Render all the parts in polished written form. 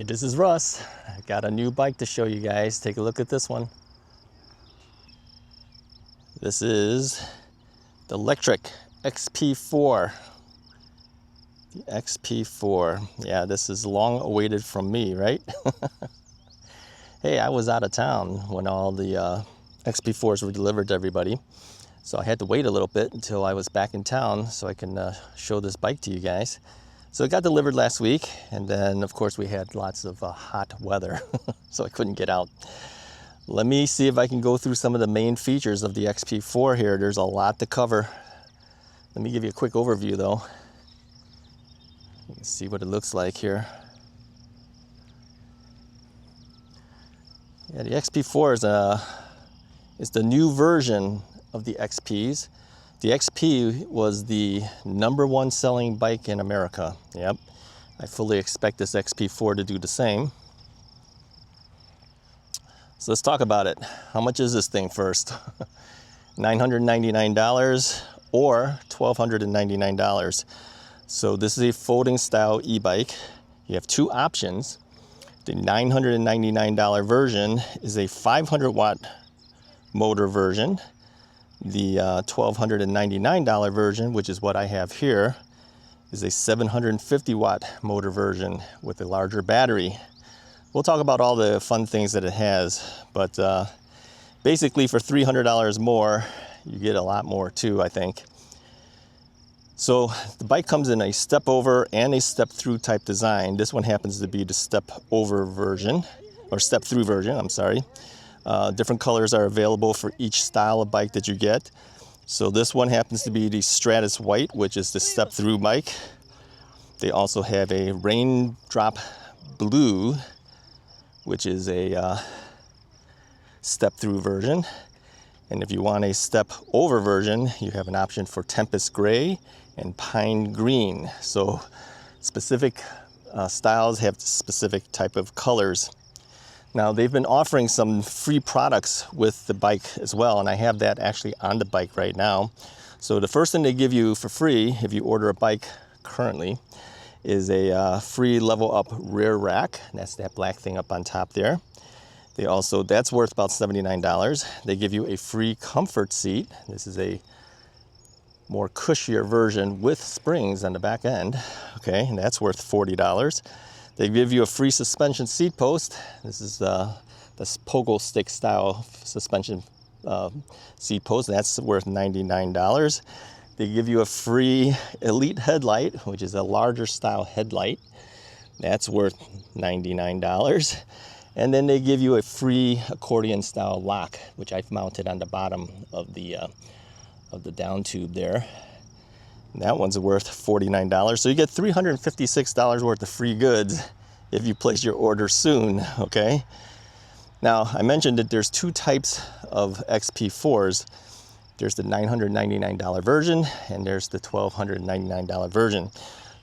This is Russ. I got a new bike to show you guys. Take a look at this one. This is the Lectric XP4. The XP4. Yeah, this is long awaited from me, right? Hey, I was out of town when all the XP4s were delivered to everybody. So I had to wait a little bit until I was back in town so I can show this bike to you guys. So it got delivered last week, and then of course we had lots of hot weather, so I couldn't get out. Let me see if I can go through some of the main features of the XP4 here. There's a lot to cover. Let me give you a quick overview though. You can see what it looks like here. Yeah, the XP4 is the new version of the XPs. The XP was the #1 selling bike in America. Yep, I fully expect this XP4 to do the same. So let's talk about it. How much is this thing first? $999 or $1,299. So this is a folding style e-bike. You have two options. The $999 version is a 500 watt motor version. The $1,299 version, which is what I have here, is a 750 watt motor version with a larger battery. We'll talk about all the fun things that it has, but basically for $300 more, you get a lot more too, I think. So the bike comes in a step over and a step through type design. This one happens to be the step over version, or step through version, I'm sorry. Different colors are available for each style of bike that you get. So this one happens to be the Stratus White, which is the step-through bike. They also have a Raindrop Blue, which is a step-through version. And if you want a step-over version, you have an option for Tempest Gray and Pine Green. So specific styles have specific type of colors. Now, they've been offering some free products with the bike as well, and I have that actually on the bike right now. So the first thing they give you for free if you order a bike currently is a free level up rear rack. That's that black thing up on top there. They also, that's worth about $79. They give you a free comfort seat. This is a more cushier version with springs on the back end. Okay, and that's worth $40. They give you a free suspension seat post. This is this pogo stick style suspension seat post. That's worth $99. They give you a free Elite headlight, which is a larger style headlight. That's worth $99. And then they give you a free accordion style lock, which I've mounted on the bottom of the down tube there. That one's worth $49. So you get $356 worth of free goods if you place your order soon, okay? Now, I mentioned that there's two types of XP4s. There's the $999 version and there's the $1,299 version.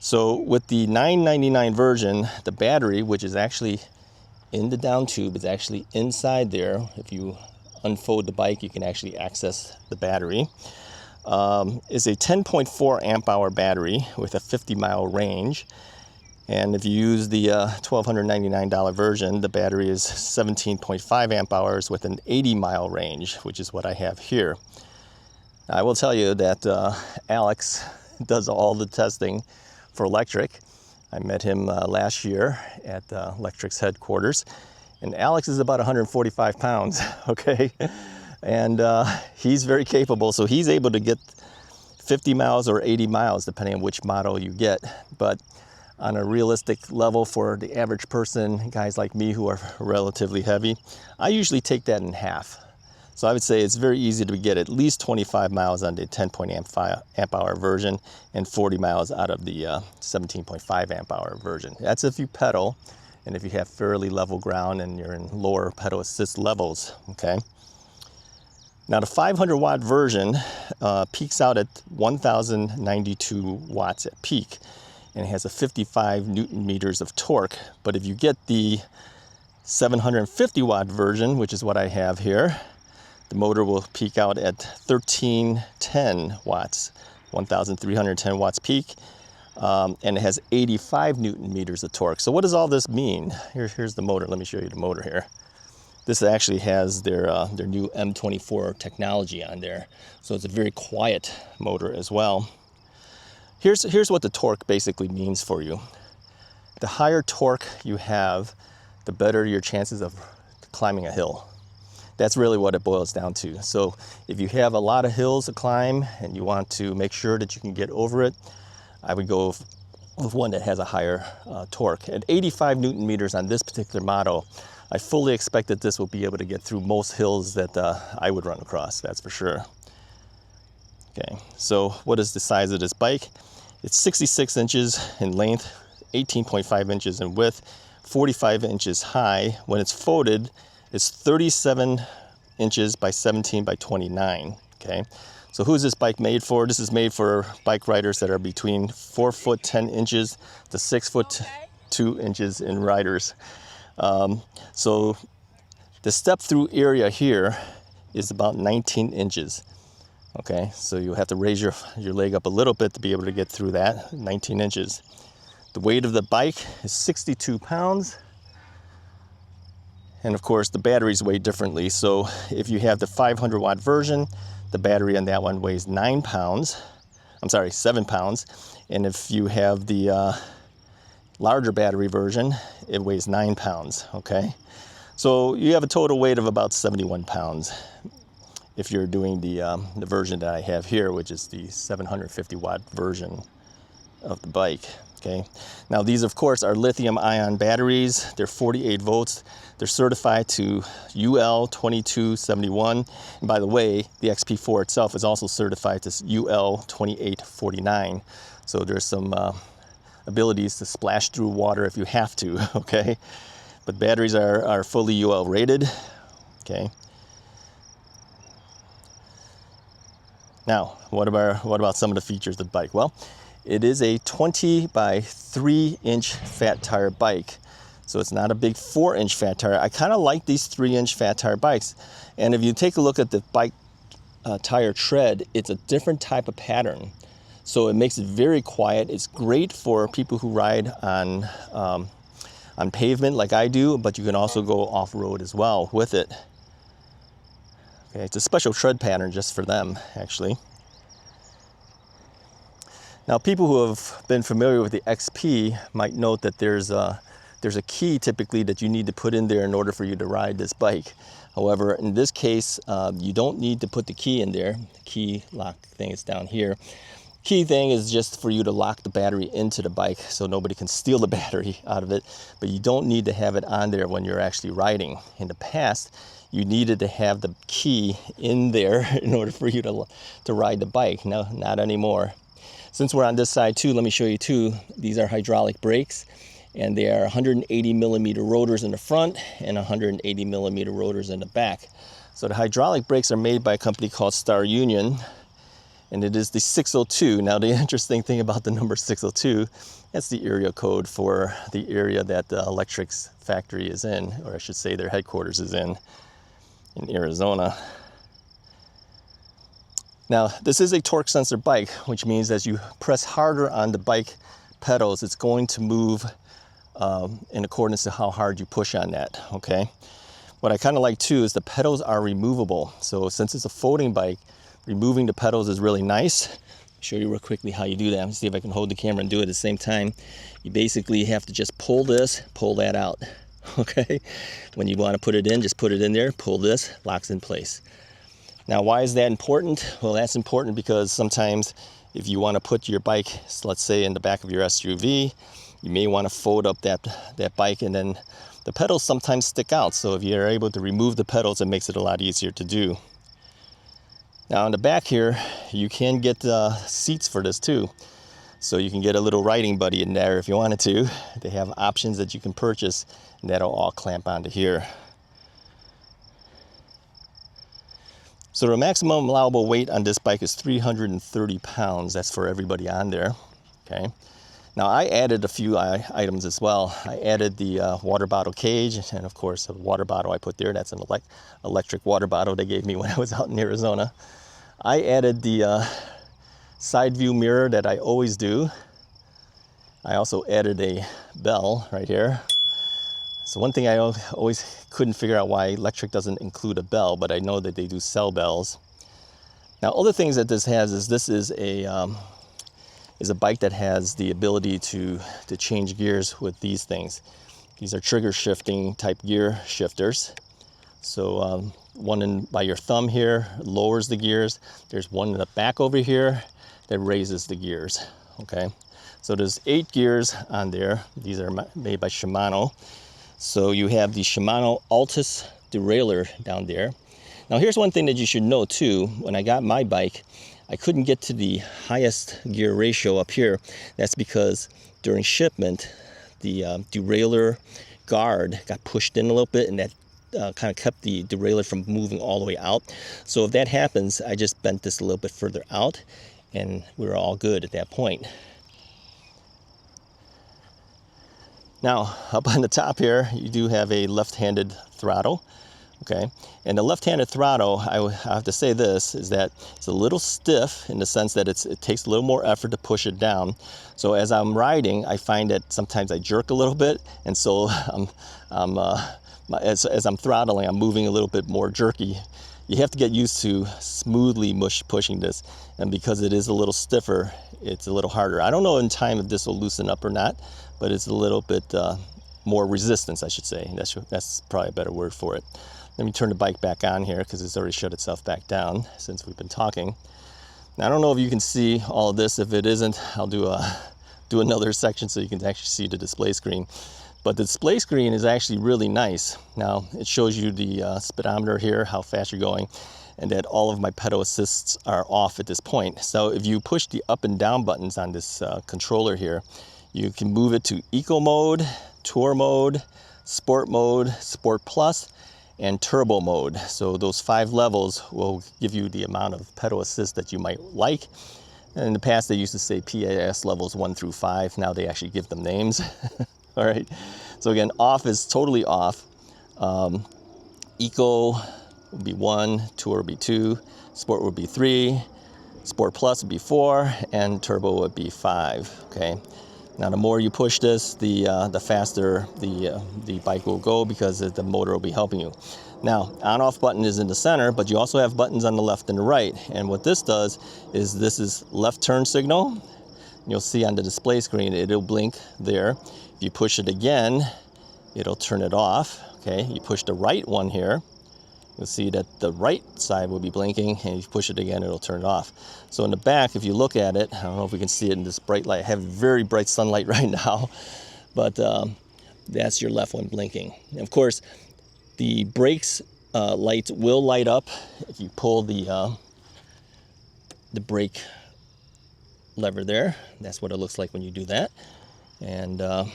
So with the $999 version, the battery, which is actually in the down tube, is actually inside there. If you unfold the bike, you can actually access the battery. Is a 10.4 amp hour battery with a 50-mile range. And if you use the $1,299 version, the battery is 17.5 amp hours with an 80-mile range, which is what I have here. Now, I will tell you that Alex does all the testing for Lectric. I met him last year at Lectric's headquarters, and Alex is about 145 pounds, okay? And he's very capable, so he's able to get 50 miles or 80 miles, depending on which model you get. But on a realistic level for the average person, guys like me who are relatively heavy, I usually take that in half. So I would say it's very easy to get at least 25 miles on the 10.5 amp hour version and 40 miles out of the 17.5 amp hour version. That's if you pedal and if you have fairly level ground and you're in lower pedal assist levels, okay? Now the 500 watt version peaks out at 1,092 watts at peak and it has a 55 Newton meters of torque. But if you get the 750 watt version, which is what I have here, the motor will peak out at 1,310 watts, 1,310 watts peak. and it has 85 Newton meters of torque. So what does all this mean? Here's the motor. Let me show you the motor here. This actually has their new M24 technology on there. So it's a very quiet motor as well. Here's what the torque basically means for you. The higher torque you have, the better your chances of climbing a hill. That's really what it boils down to. So if you have a lot of hills to climb and you want to make sure that you can get over it, I would go with one that has a higher torque. At 85 Newton meters on this particular model, I fully expect that this will be able to get through most hills that I would run across, that's for sure. Okay, so what is the size of this bike? It's 66 inches in length, 18.5 inches in width, 45 inches high. When it's folded, it's 37 inches by 17 by 29, okay? So who's this bike made for? This is made for bike riders that are between 4 foot 10 inches to 6 foot 2 inches in riders. So the step through area here is about 19 inches. Okay, so you have to raise your leg up a little bit to be able to get through that, 19 inches. The weight of the bike is 62 pounds. And of course, the batteries weigh differently. So if you have the 500 watt version, the battery on that one weighs 7 pounds. And if you have the larger battery version, it weighs 9 pounds, okay? So you have a total weight of about 71 pounds. If you're doing the version that I have here, which is the 750 watt version of the bike, okay? Now these of course are lithium ion batteries. They're 48 volts. They're certified to UL 2271. And by the way, the XP4 itself is also certified to UL 2849. So there's some abilities to splash through water if you have to, okay? But batteries are fully UL rated, okay? Now, what about some of the features of the bike? Well, it is a 20 by 3 inch fat tire bike. So it's not a big 4 inch fat tire. I kind of like these 3 inch fat tire bikes. And if you take a look at the bike tire tread, it's a different type of pattern. So it makes it very quiet. It's great for people who ride on pavement like I do, but you can also go off-road as well with it. Okay, it's a special tread pattern just for them, actually. Now, people who have been familiar with the XP might note that there's a key typically that you need to put in there in order for you to ride this bike. However, in this case, you don't need to put the key in there. The key lock thing is down here. Key thing is just for you to lock the battery into the bike so nobody can steal the battery out of it, but you don't need to have it on there when you're actually riding. In the past, you needed to have the key in there in order for you to ride the bike. No, not anymore. Since we're on this side too, let me show you too. These are hydraulic brakes, and they are 180 millimeter rotors in the front and 180 millimeter rotors in the back. So the hydraulic brakes are made by a company called Star Union, and it is the 602. Now the interesting thing about the number 602, that's the area code for the area that Lectric's factory is in, or I should say their headquarters is in Arizona. Now this is a torque sensor bike, which means as you press harder on the bike pedals, it's going to move in accordance to how hard you push on that, okay? What I kind of like too is the pedals are removable. So since it's a folding bike, removing the pedals is really nice. I'll show you real quickly how you do that. Let's see if I can hold the camera and do it at the same time. You basically have to just pull this, pull that out, okay? When you want to put it in, just put it in there, pull this, locks in place. Now, why is that important? Well, that's important because sometimes if you want to put your bike, let's say in the back of your SUV, you may want to fold up that bike, and then the pedals sometimes stick out. So if you're able to remove the pedals, it makes it a lot easier to do. Now on the back here, you can get seats for this too. So you can get a little riding buddy in there if you wanted to. They have options that you can purchase, and that'll all clamp onto here. So the maximum allowable weight on this bike is 330 pounds. That's for everybody on there, okay? Now I added a few items as well. I added the water bottle cage, and of course the water bottle I put there, that's an electric water bottle they gave me when I was out in Arizona. I added the side view mirror that I always do. I also added a bell right here. So one thing I always couldn't figure out why Lectric doesn't include a bell, but I know that they do sell bells. Now, other things that this has is this is a bike that has the ability to change gears with these things. These are trigger shifting type gear shifters. So one by your thumb here lowers the gears. There's one in the back over here that raises the gears. Okay, so there's 8 gears on there. These are made by Shimano. So you have the Shimano Altus derailleur down there. Now here's one thing that you should know too. When I got my bike, I couldn't get to the highest gear ratio up here. That's because during shipment, the derailleur guard got pushed in a little bit, and that kind of kept the derailleur from moving all the way out. So if that happens, I just bent this a little bit further out, and we were all good at that point. Now, up on the top here, you do have a left-handed throttle, okay? And the left-handed throttle, I have to say this, is that it's a little stiff in the sense that it takes a little more effort to push it down. So as I'm riding, I find that sometimes I jerk a little bit, and so as I'm throttling, I'm moving a little bit more jerky. You have to get used to smoothly pushing this, and because it is a little stiffer, it's a little harder. I don't know in time if this will loosen up or not, but it's a little bit more resistance, I should say. That's probably a better word for it. Let me turn the bike back on here because it's already shut itself back down since we've been talking. Now, I don't know if you can see all of this. If it isn't, I'll do another section so you can actually see the display screen. But the display screen is actually really nice. Now, it shows you the speedometer here, how fast you're going, and that all of my pedal assists are off at this point. So if you push the up and down buttons on this controller here, you can move it to Eco mode, Tour mode, Sport mode, Sport Plus, and Turbo mode. So those 5 levels will give you the amount of pedal assist that you might like. And in the past, they used to say PAS levels 1 through 5. Now they actually give them names. All right. So again, off is totally off. Eco would be 1, Tour would be 2, Sport would be 3, Sport Plus would be 4, and Turbo would be 5. Okay. Now, the more you push this, the faster the bike will go because the motor will be helping you. Now, on-off button is in the center, but you also have buttons on the left and the right. And what this does is this is left turn signal. You'll see on the display screen, it'll blink there. If you push it again, it'll turn it off. Okay, you push the right one here, you'll see that the right side will be blinking, and if you push it again, it'll turn it off. So in the back, if you look at it, I don't know if we can see it in this bright light. I have very bright sunlight right now, but that's your left one blinking. And of course, the brakes lights will light up if you pull the brake lever there. That's what it looks like when you do that. And of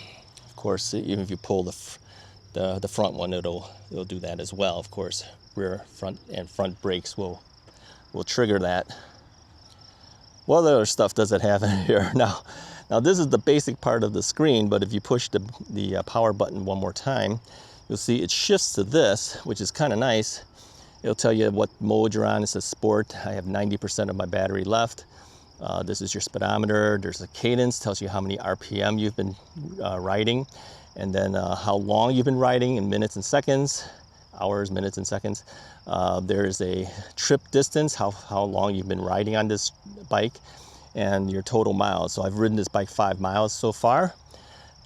course, even if you pull the front one, it'll do that as well. Of course, rear, front, and front brakes will trigger that. What other stuff does it have in here? Now this is the basic part of the screen, but if you push the power button one more time, you'll see it shifts to this, which is kind of nice. It'll tell you what mode you're on. It says Sport. I have 90% of my battery left. This is your speedometer. There's a cadence, tells you how many RPM you've been riding, and then how long you've been riding in minutes and seconds, hours, minutes, and seconds. There's a trip distance, how long you've been riding on this bike, and your total miles. So I've ridden this bike 5 miles so far.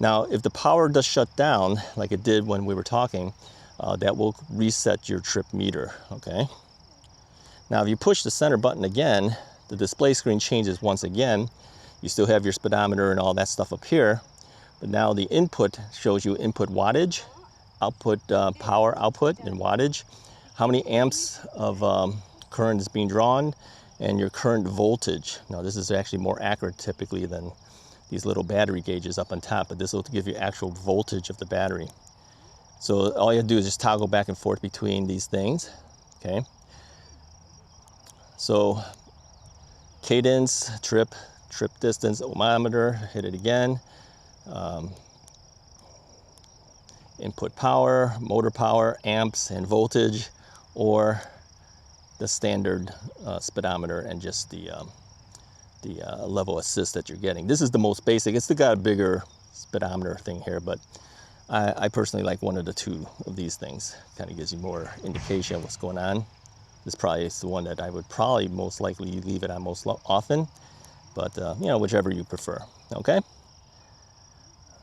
Now, if the power does shut down, like it did when we were talking, that will reset your trip meter, okay? Now, if you push the center button again, the display screen changes once again. You still have your speedometer and all that stuff up here, but now the input shows you input wattage, output power output and wattage, how many amps of current is being drawn, and your current voltage. Now, this is actually more accurate typically than these little battery gauges up on top, but this will give you actual voltage of the battery. So all you have to do is just toggle back and forth between these things, okay? So cadence, trip distance, odometer, hit it again. Input power, motor power, amps, and voltage, or the standard speedometer and just the level assist that you're getting. This is the most basic. It's got a bigger speedometer thing here, but I personally like one of the two of these things. Kind of gives you more indication of what's going on. This probably is the one that I would probably most likely leave it on most often, but you know, whichever you prefer. Okay.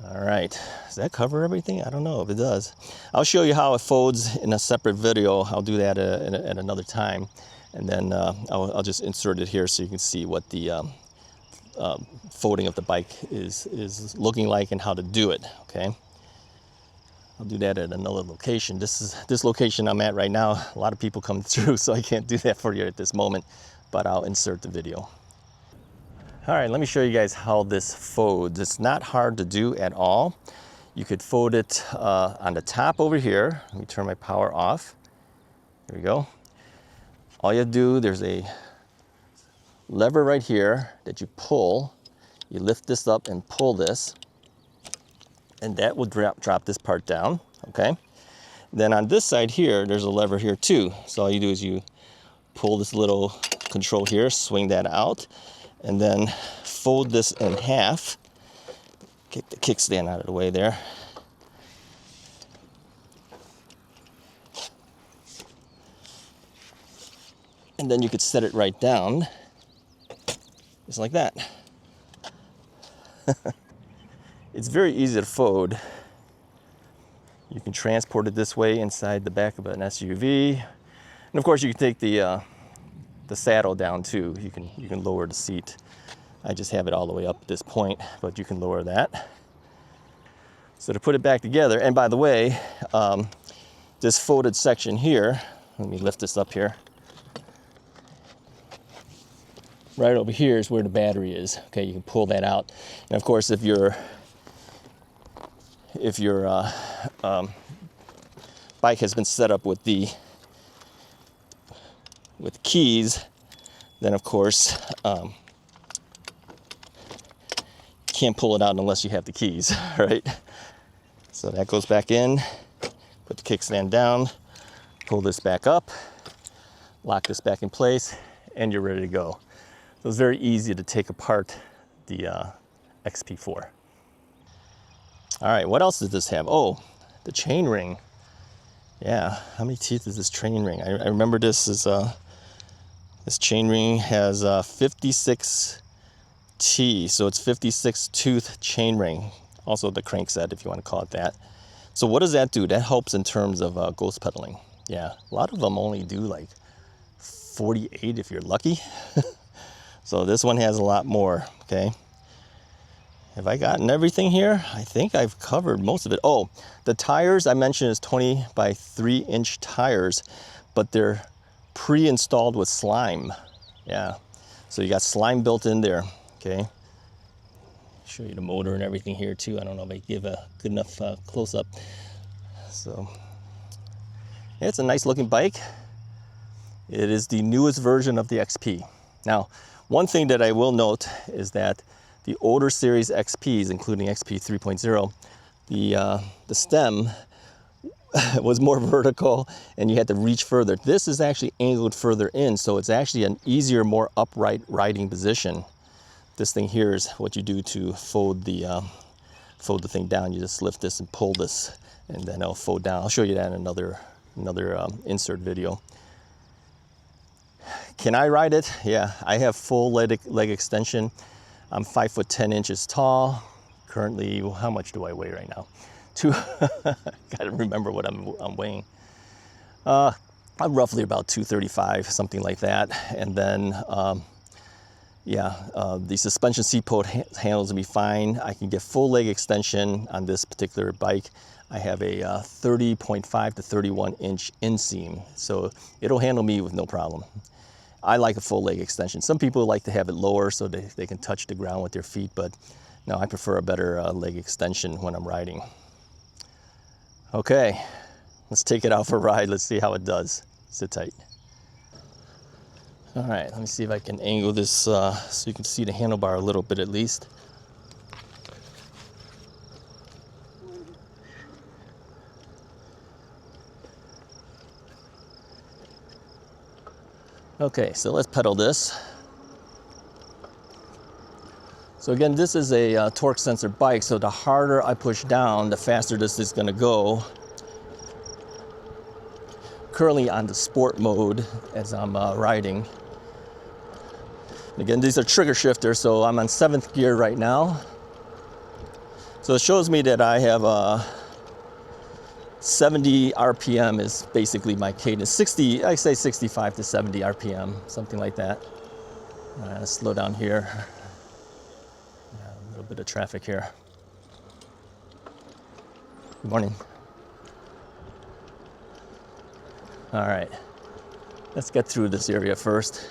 All right, does that cover everything? I don't know if it does. I'll show you how it folds in a separate video. I'll do that at another time. And then I'll just insert it here so you can see what the folding of the bike is looking like and how to do it, okay? I'll do that at another location. This location I'm at right now, a lot of people come through, so I can't do that for you at this moment, but I'll insert the video. All right, let me show you guys how this folds. It's not hard to do at all. You could fold it on the top over here. Let me turn my power off. There we go. All you have to do, there's a lever right here that you pull. You lift this up and pull this, and that will drop this part down, okay? Then on this side here, there's a lever here too. So all you do is you pull this little control here, swing that out, and then fold this in half. Kick the kickstand out of the way there. And then you could set it right down, just like that. It's very easy to fold. You can transport it this way inside the back of an SUV. And of course you can take the saddle down too. You can lower the seat. I just have it all the way up at this point, but you can lower that. So to put it back together, and by the way, this folded section here, let me lift this up here. Right over here is where the battery is. Okay, you can pull that out. And of course, if your bike has been set up with keys, then of course you can't pull it out unless you have the keys, right? So that goes back in. Put the kickstand down. Pull this back up. Lock this back in place, and you're ready to go. So it's very easy to take apart the XP4. All right, what else does this have? Oh, the chain ring. Yeah, how many teeth is this chain ring? I remember this chain ring has 56 T, so it's 56 tooth chain ring. Also the crank set, if you want to call it that. So what does that do? That helps in terms of ghost pedaling. Yeah, a lot of them only do like 48 if you're lucky. So this one has a lot more, okay? Have I gotten everything here? I think I've covered most of it. Oh, the tires I mentioned is 20 by 3-inch tires, but they're pre-installed with slime. Yeah, so you got slime built in there, okay? Show you the motor and everything here too. I don't know if I give a good enough close-up. So, yeah, it's a nice looking bike. It is the newest version of the XP. Now, one thing that I will note is that the older series XPs, including XP 3.0, the stem was more vertical and you had to reach further. This is actually angled further in, so it's actually an easier, more upright riding position. This thing here is what you do to fold the thing down. You just lift this and pull this, and then it'll fold down. I'll show you that in another insert video. Can I ride it? Yeah, I have full leg extension. I'm 5 foot 10 inches tall. Currently, how much do I weigh right now? Gotta remember what I'm weighing. I'm roughly about 235, something like that. And then, the suspension seat post handles me fine. I can get full leg extension on this particular bike. I have a 30.5 to 31 inch inseam, so it'll handle me with no problem. I like a full leg extension. Some people like to have it lower so they can touch the ground with their feet, but no, I prefer a better leg extension when I'm riding. Okay, let's take it out for a ride. Let's see how it does. Sit tight. All right, let me see if I can angle this so you can see the handlebar a little bit at least. Okay, so let's pedal this. So again, this is a torque sensor bike, so the harder I push down, the faster this is gonna go. Currently on the sport mode as I'm riding. Again, these are trigger shifters, so I'm on 7th gear right now. So it shows me that I have 70 RPM is basically my cadence. 60, I say 65 to 70 RPM, something like that. Let's slow down here. A little bit of traffic here. Good morning. All right, let's get through this area first.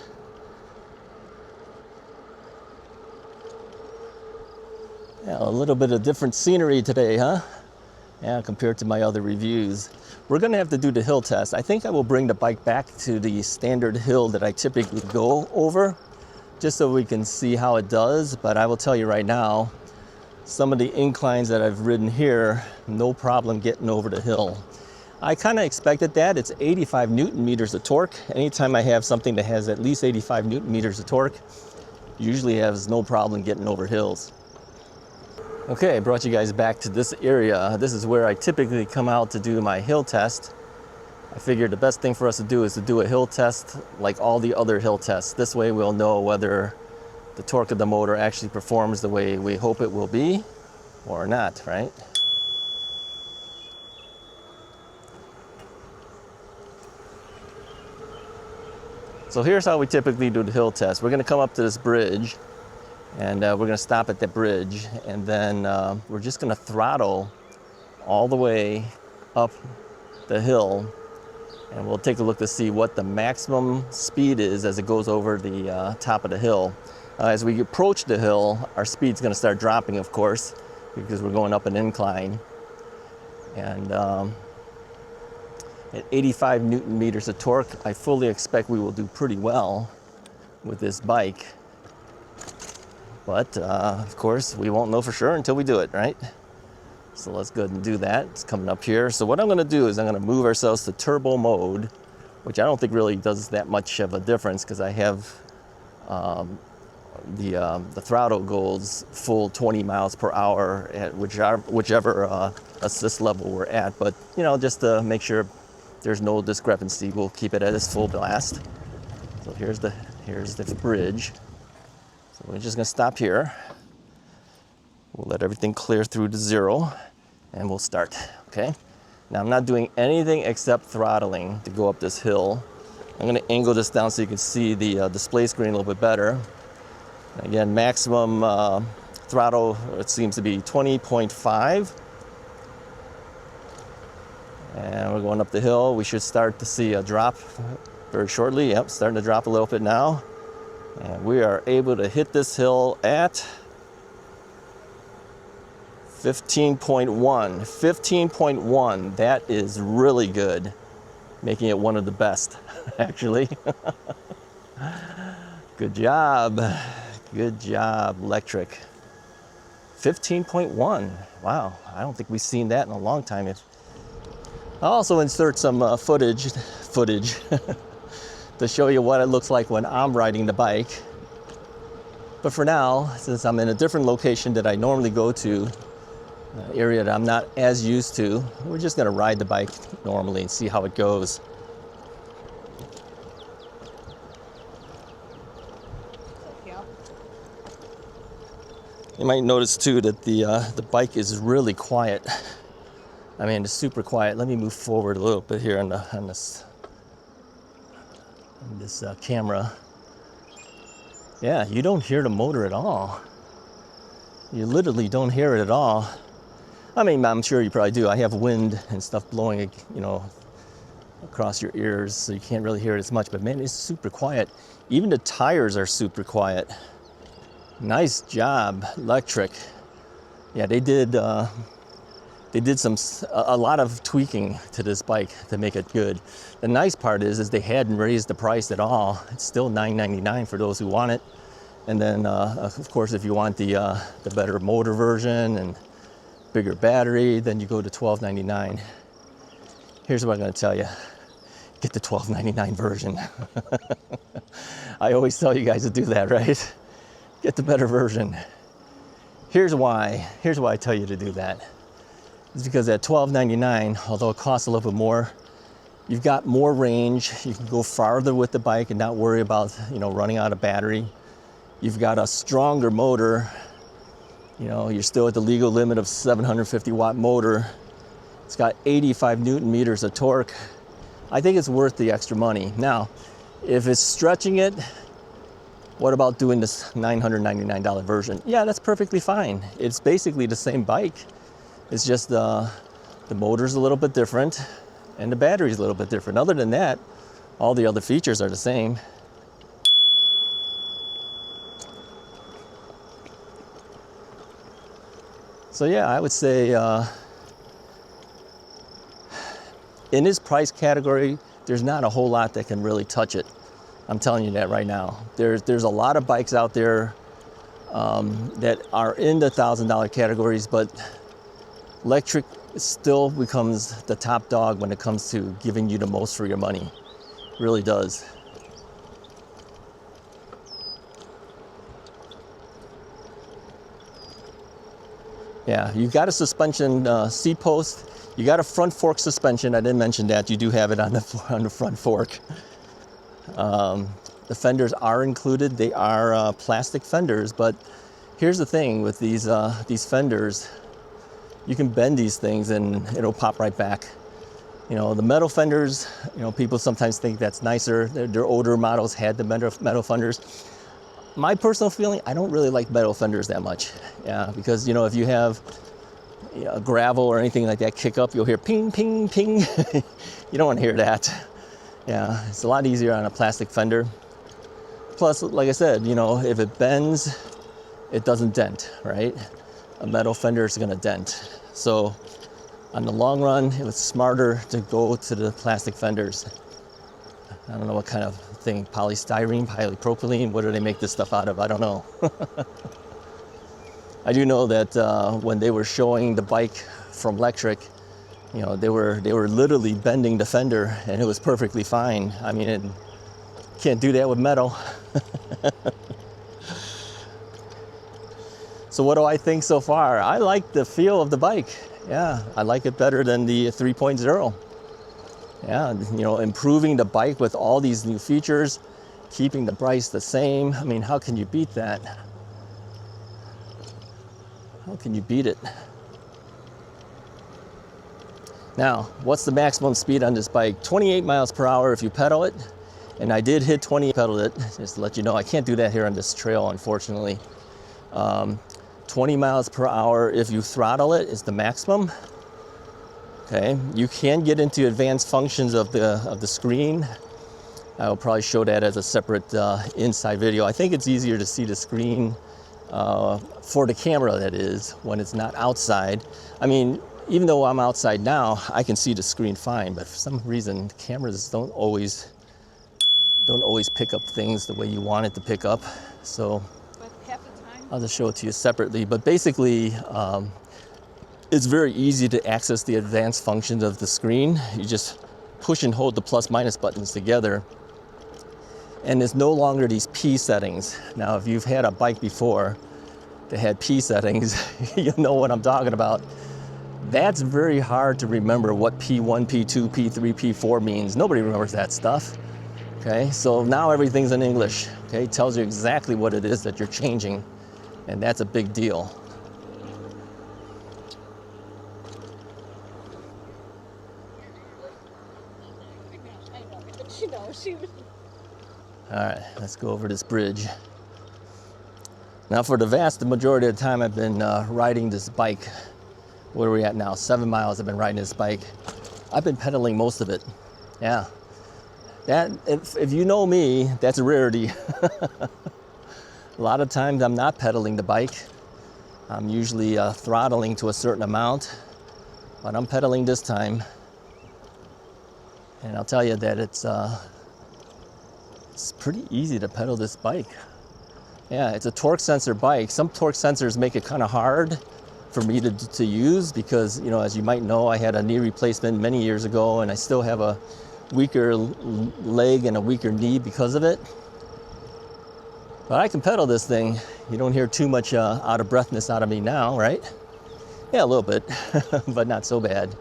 Yeah, a little bit of different scenery today, huh? Yeah, compared to my other reviews. We're gonna have to do the hill test. I think I will bring the bike back to the standard hill that I typically go over, just so we can see how it does. But I will tell you right now, some of the inclines that I've ridden here, no problem getting over the hill. I kind of expected that. It's 85 Newton meters of torque. Anytime I have something that has at least 85 Newton meters of torque, usually has no problem getting over hills. Okay, I brought you guys back to this area. This is where I typically come out to do my hill test. I figured the best thing for us to do is to do a hill test like all the other hill tests. This way we'll know whether the torque of the motor actually performs the way we hope it will be or not, right? So here's how we typically do the hill test. We're gonna come up to this bridge, and we're gonna stop at the bridge, and then we're just gonna throttle all the way up the hill, and we'll take a look to see what the maximum speed is as it goes over the top of the hill. As we approach the hill, our speed's gonna start dropping, of course, because we're going up an incline. And at 85 Newton meters of torque, I fully expect we will do pretty well with this bike. But of course, we won't know for sure until we do it, right? So let's go ahead and do that. It's coming up here. So what I'm gonna do is I'm gonna move ourselves to turbo mode, which I don't think really does that much of a difference because I have the throttle goes full 20 miles per hour at whichever assist level we're at. But you know, just to make sure there's no discrepancy, we'll keep it at its full blast. So here's the bridge. So we're just gonna stop here. We'll let everything clear through to 0 and we'll start, okay? Now I'm not doing anything except throttling to go up this hill. I'm gonna angle this down so you can see the display screen a little bit better. Again, maximum throttle, it seems to be 20.5. And we're going up the hill. We should start to see a drop very shortly. Yep, starting to drop a little bit now. And we are able to hit this hill at 15.1. 15.1, that is really good. Making it one of the best, actually. Good job. Good job, Lectric. 15.1, wow. I don't think we've seen that in a long time. I'll also insert some footage to show you what it looks like when I'm riding the bike. But for now, since I'm in a different location that I normally go to, an area that I'm not as used to, we're just gonna ride the bike normally and see how it goes. You might notice too that the bike is really quiet. I mean, it's super quiet. Let me move forward a little bit here on this camera. Yeah, you don't hear the motor at all. You literally don't hear it at all. I mean, I'm sure you probably do. I have wind and stuff blowing, you know, across your ears, so you can't really hear it as much. But man, it's super quiet. Even the tires are super quiet. Nice job, Lectric. Yeah, they did a lot of tweaking to this bike to make it good. The nice part is they hadn't raised the price at all. It's still $9.99 for those who want it. And then, of course, if you want the better motor version and bigger battery, then you go to $12.99. Here's what I'm gonna tell you. Get the $12.99 version. I always tell you guys to do that, right? Get the better version. Here's why I tell you to do that. It's because at $12.99, although it costs a little bit more, you've got more range. You can go farther with the bike and not worry about, you know, running out of battery. You've got a stronger motor. You know, you're still at the legal limit of 750 watt motor. It's got 85 Newton meters of torque. I think it's worth the extra money. Now, if it's stretching it, what about doing this $999 version? Yeah, that's perfectly fine. It's basically the same bike. It's just the motor's a little bit different and the battery's a little bit different. Other than that, all the other features are the same. So yeah, I would say in this price category, there's not a whole lot that can really touch it. I'm telling you that right now. There's a lot of bikes out there that are in the $1,000 categories, but Lectric still becomes the top dog when it comes to giving you the most for your money. It really does. Yeah, you got a suspension seat post. You got a front fork suspension. I didn't mention that. You do have it on the front fork. The fenders are included. They are plastic fenders, but here's the thing with these fenders. You can bend these things and it'll pop right back. You know, the metal fenders, you know, people sometimes think that's nicer. Their older models had the metal fenders. My personal feeling, I don't really like metal fenders that much. Yeah, because, you know, if you have gravel or anything like that kick up, you'll hear ping, ping, ping. You don't want to hear that. Yeah, it's a lot easier on a plastic fender. Plus, like I said, you know, if it bends, it doesn't dent, right? A metal fender is going to dent. So on the long run, it was smarter to go to the plastic fenders. I don't know what kind of thing, polystyrene, polypropylene, what do they make this stuff out of? I don't know. I do know that when they were showing the bike from Lectric, you know, they were literally bending the fender and it was perfectly fine. I mean, it can't do that with metal. So what do I think so far? I like the feel of the bike. Yeah, I like it better than the 3.0. Yeah, you know, improving the bike with all these new features, keeping the price the same. I mean, how can you beat that? How can you beat it? Now, what's the maximum speed on this bike? 28 miles per hour if you pedal it. And I did hit 20, pedaled it, just to let you know. I can't do that here on this trail, unfortunately. 20 miles per hour if you throttle it is the maximum. Okay, you can get into advanced functions of the screen. I will probably show that as a separate inside video. I think it's easier to see the screen for the camera, that is, when it's not outside. I mean, even though I'm outside now, I can see the screen fine, but for some reason, cameras don't always pick up things the way you want it to pick up. So I'll just show it to you separately. But basically, it's very easy to access the advanced functions of the screen. You just push and hold the plus minus buttons together. And there's no longer these P settings. Now, if you've had a bike before that had P settings, you know what I'm talking about. That's very hard to remember what P1, P2, P3, P4 means. Nobody remembers that stuff. Okay, so now everything's in English. Okay, it tells you exactly what it is that you're changing. And that's a big deal. All right, let's go over this bridge. Now, for the vast majority of the time I've been riding this bike, where are we at now? 7 miles I've been riding this bike. I've been pedaling most of it. Yeah. That, if you know me, that's a rarity. A lot of times I'm not pedaling the bike. I'm usually throttling to a certain amount, but I'm pedaling this time. And I'll tell you that it's pretty easy to pedal this bike. Yeah, it's a torque sensor bike. Some torque sensors make it kind of hard for me to use because, you know, as you might know, I had a knee replacement many years ago and I still have a weaker leg and a weaker knee because of it. But I can pedal this thing You don't hear too much out of breathness out of me now, right? Yeah, a little bit, but not so bad.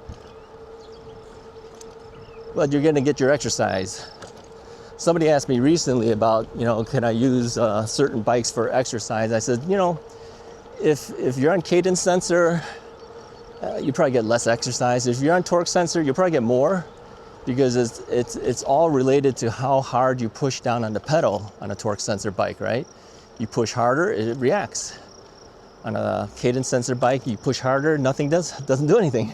But you're gonna get your exercise. Somebody asked me recently about, can I use certain bikes for exercise? I said, if you're on cadence sensor, you probably get less exercise. If you're on torque sensor, you'll probably get more, because it's all related to how hard you push down on the pedal on a torque sensor bike, right? You push harder, it reacts. On a cadence sensor bike, you push harder, nothing doesn't do anything.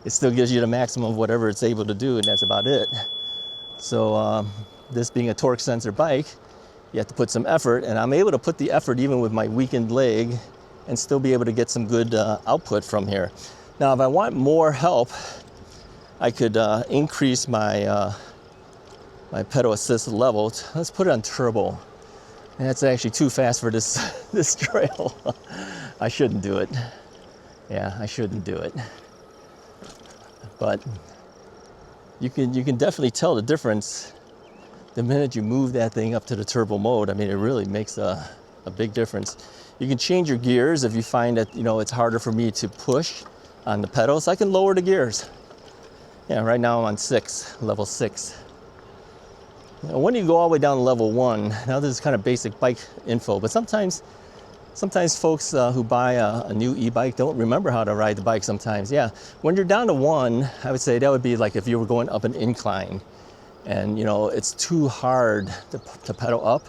It still gives you the maximum of whatever it's able to do, and that's about it. So this being a torque sensor bike, you have to put some effort, and I'm able to put the effort even with my weakened leg and still be able to get some good output from here. Now, if I want more help, I could increase my my pedal assist level. Let's put it on turbo. And that's actually too fast for this this trail. I shouldn't do it. Yeah, I shouldn't do it. But you can definitely tell the difference the minute you move that thing up to the turbo mode. I mean, it really makes a big difference. You can change your gears if you find that it's harder for me to push on the pedals. I can lower the gears. Yeah, right now I'm on 6, level 6. When you go all the way down to level 1, now this is kind of basic bike info, but sometimes folks who buy a new e-bike don't remember how to ride the bike sometimes. Yeah, when you're down to 1, I would say that would be like if you were going up an incline and it's too hard to pedal up.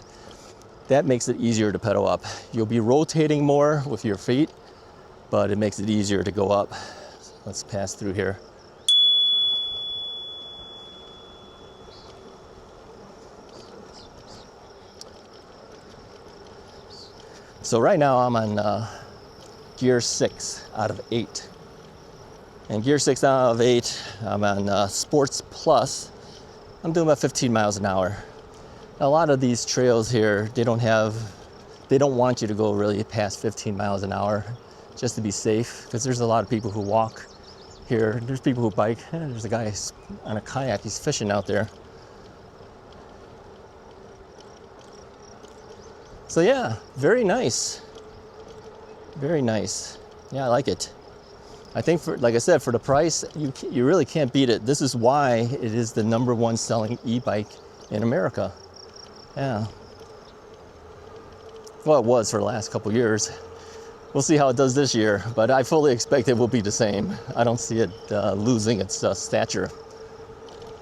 That makes it easier to pedal up. You'll be rotating more with your feet, but it makes it easier to go up. So let's pass through here. So right now I'm on gear 6 out of 8. And gear 6 out of 8, I'm on Sports Plus. I'm doing about 15 miles an hour. A lot of these trails here, they don't want you to go really past 15 miles an hour just to be safe, because there's a lot of people who walk here. There's people who bike. There's a guy on a kayak, he's fishing out there. So yeah, very nice. Very nice. Yeah, I like it. I think like I said, for the price, you really can't beat it. This is why it is the #1 selling e-bike in America. Yeah. Well, it was for the last couple years. We'll see how it does this year, but I fully expect it will be the same. I don't see it losing its stature.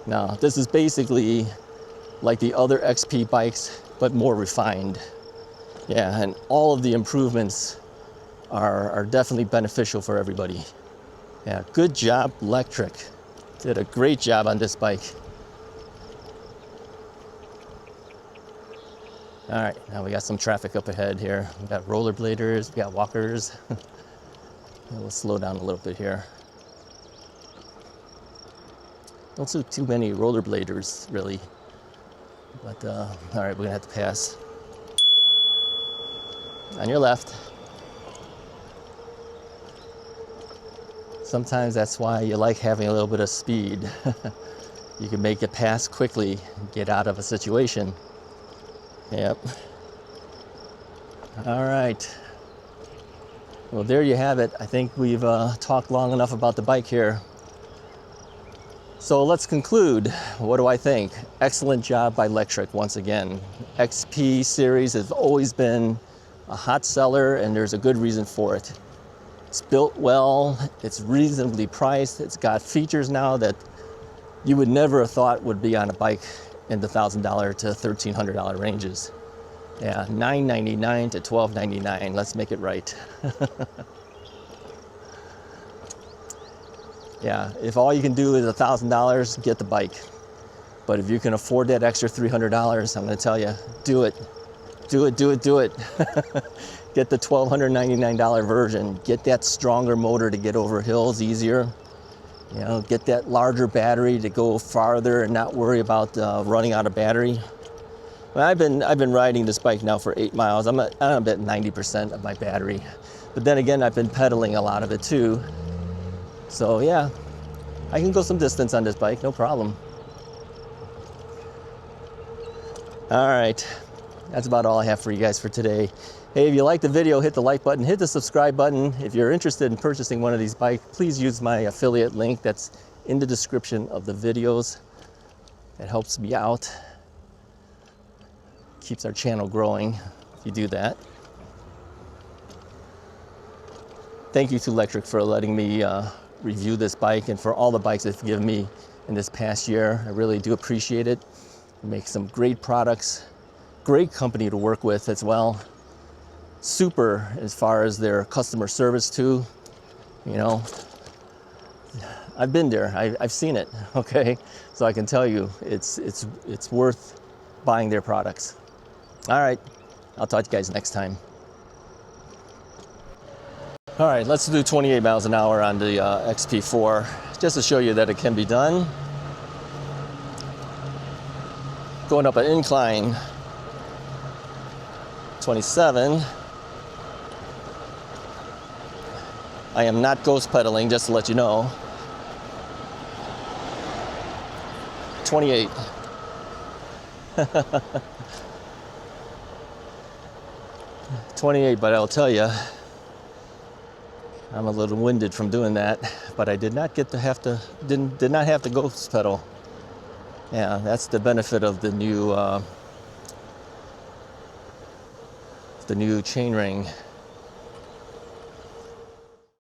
Now, this is basically like the other XP bikes, but more refined. Yeah, and all of the improvements are definitely beneficial for everybody. Yeah, good job, Lectric. Did a great job on this bike. All right, now we got some traffic up ahead here. We got rollerbladers, we got walkers. We'll slow down a little bit here. Don't see too many rollerbladers, really. But, all right, we're gonna have to pass. On your left. Sometimes that's why you like having a little bit of speed. You can make it pass quickly, get out of a situation. Yep. All right. Well, there you have it. I think we've talked long enough about the bike here. So let's conclude. What do I think? Excellent job by Lectric once again. XP series has always been a hot seller, and there's a good reason for it. It's built well, it's reasonably priced, it's got features now that you would never have thought would be on a bike in the $1,000 to $1,300 ranges. Yeah, $999 to $1,299, let's make it right. Yeah, if all you can do is $1,000, get the bike. But if you can afford that extra $300, I'm gonna tell you, do it. Do it, do it, do it. Get the $1,299 version. Get that stronger motor to get over hills easier. Get that larger battery to go farther and not worry about running out of battery. Well, I've been riding this bike now for 8 miles. I'm at 90% of my battery. But then again, I've been pedaling a lot of it too. So yeah, I can go some distance on this bike, no problem. All right. that's about all I have for you guys for today. Hey, if you like the video, hit the like button, hit the subscribe button. If you're interested in purchasing one of these bikes, please use my affiliate link that's in the description of the videos. It helps me out, keeps our channel growing if you do that. Thank you to Lectric for letting me review this bike and for all the bikes they've given me in this past year. I really do appreciate it. They make some great products, great company to work with as well. Super as far as their customer service too. You know, I've been there, I've seen it, okay? So I can tell you, it's worth buying their products. All right, I'll talk to you guys next time. All right, let's do 28 miles an hour on the XP4, just to show you that it can be done. Going up an incline, 27. I am not ghost pedaling, just to let you know. 28. 28, but I'll tell you, I'm a little winded from doing that, but I did not get to did not have to ghost pedal. Yeah, that's the benefit of the new chain ring.